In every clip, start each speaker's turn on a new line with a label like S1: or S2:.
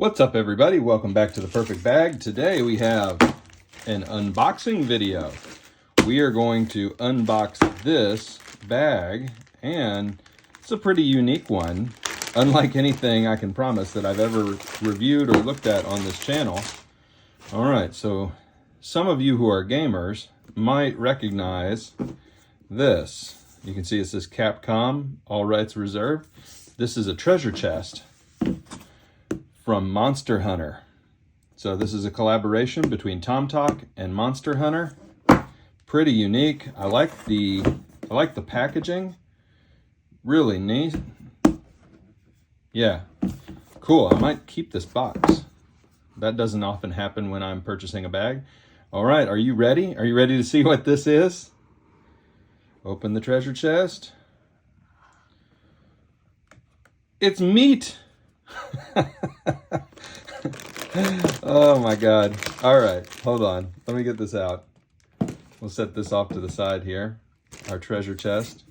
S1: What's up, everybody? Welcome back to The Perfect Bag. Today we have an unboxing video. We are going to unbox this bag, and it's a pretty unique one. Unlike anything I can promise that I've ever reviewed or looked at on this channel. All right, so some of you who are gamers might recognize this. You can see it says Capcom, all rights reserved. This is a treasure chest from Monster Hunter. So this is a collaboration between TomToc and Monster Hunter. Pretty unique. I like the packaging. Really neat. Yeah, cool. I might keep this box. That doesn't often happen when I'm purchasing a bag. All right, are you ready? Are you ready to see what this is? Open the treasure chest. It's meat. Oh my God. All right, hold on. Let me get this out. We'll set this off to the side here. Our treasure chest.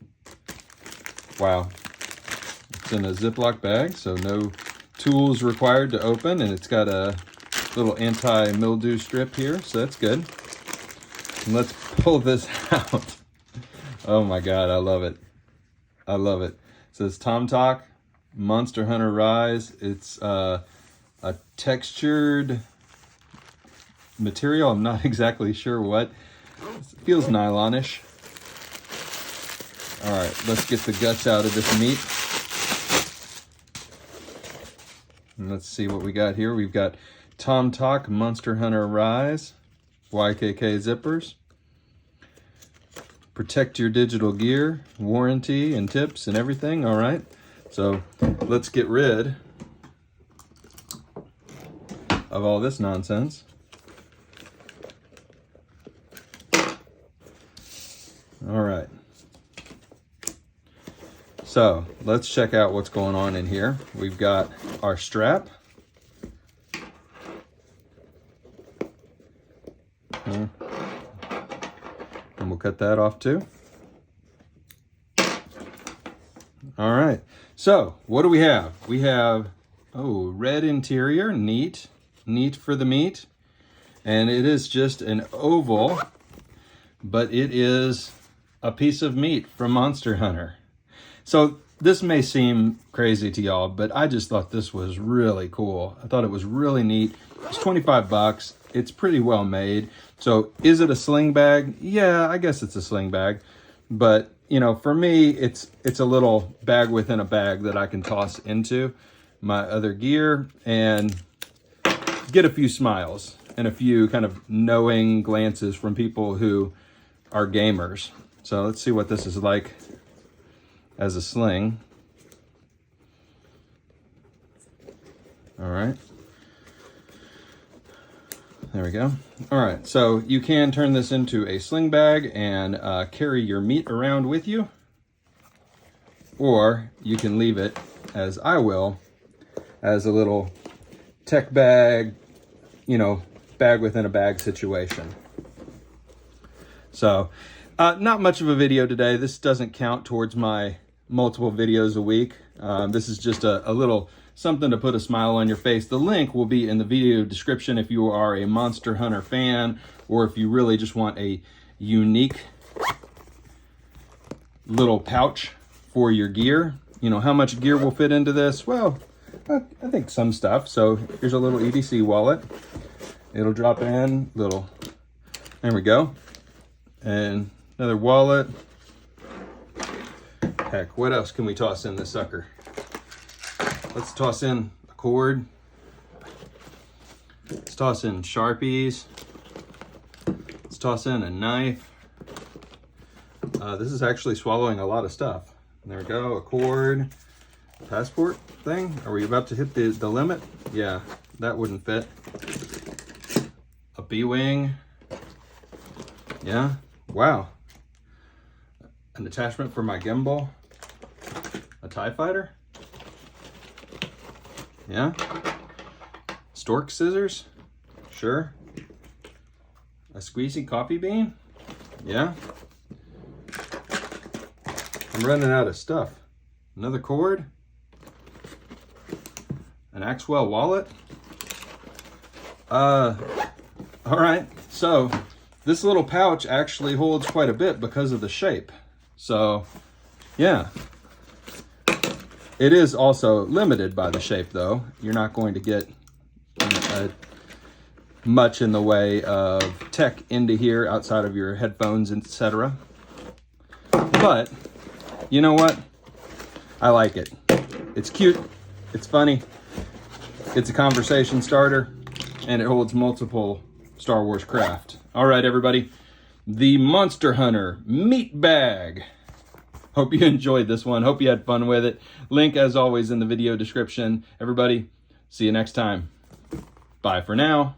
S1: Wow. It's in a Ziploc bag, so no tools required to open, and it's got a little anti-mildew strip here, so that's good. And let's pull this out. Oh my God, I love it. I love it. It says TomToc, Monster Hunter Rise. It's a textured material. I'm not exactly sure what. It feels nylonish. All right, let's get the guts out of this meat. And let's see what we got here. We've got TomToc Monster Hunter Rise, YKK zippers. Protect your digital gear, warranty and tips and everything. All right, so let's get rid of all this nonsense. All right. So let's check out what's going on in here. We've got our strap. And we'll cut that off too. All right. So what do we have? We have, red interior, neat for the meat. And it is just an oval, but it is a piece of meat from Monster Hunter. So this may seem crazy to y'all, but I just thought this was really cool. I thought it was really neat. It's 25 bucks. It's pretty well made. So is it a sling bag? Yeah, I guess it's a sling bag. But, you know, for me, it's a little bag within a bag that I can toss into my other gear and get a few smiles and a few kind of knowing glances from people who are gamers. So let's see what this is like as a sling. All right. There we go. All right, so you can turn this into a sling bag and carry your meat around with you, or you can leave it, as I will, as a little tech bag, you know, bag within a bag situation. So, not much of a video today. This doesn't count towards my multiple videos a week. This is just a little something to put a smile on your face. The link will be in the video description if you are a Monster Hunter fan, or if you really just want a unique little pouch for your gear. You know, how much gear will fit into this? Well, I think some stuff. So here's a little EDC wallet. It'll drop in, there we go. And another wallet. Heck, what else can we toss in this sucker? Let's toss in a cord. Let's toss in Sharpies. Let's toss in a knife. This is actually swallowing a lot of stuff. There we go, a cord. Passport thing? Are we about to hit the limit? Yeah, that wouldn't fit. A B-wing. Yeah, wow. An attachment for my gimbal. A TIE fighter. Yeah. Stork scissors. Sure. A squeezy coffee bean. Yeah. I'm running out of stuff. Another cord. An Axwell wallet. All right, so this little pouch actually holds quite a bit because of the shape. So yeah, it is also limited by the shape though. You're not going to get much in the way of tech into here outside of your headphones, etc. But you know what? I like it. It's cute, it's funny, it's a conversation starter, and it holds multiple Star Wars craft. All right, everybody, the Monster Hunter meat bag. Hope you enjoyed this one. Hope you had fun with it. Link, as always, in the video description. Everybody, see you next time. Bye for now.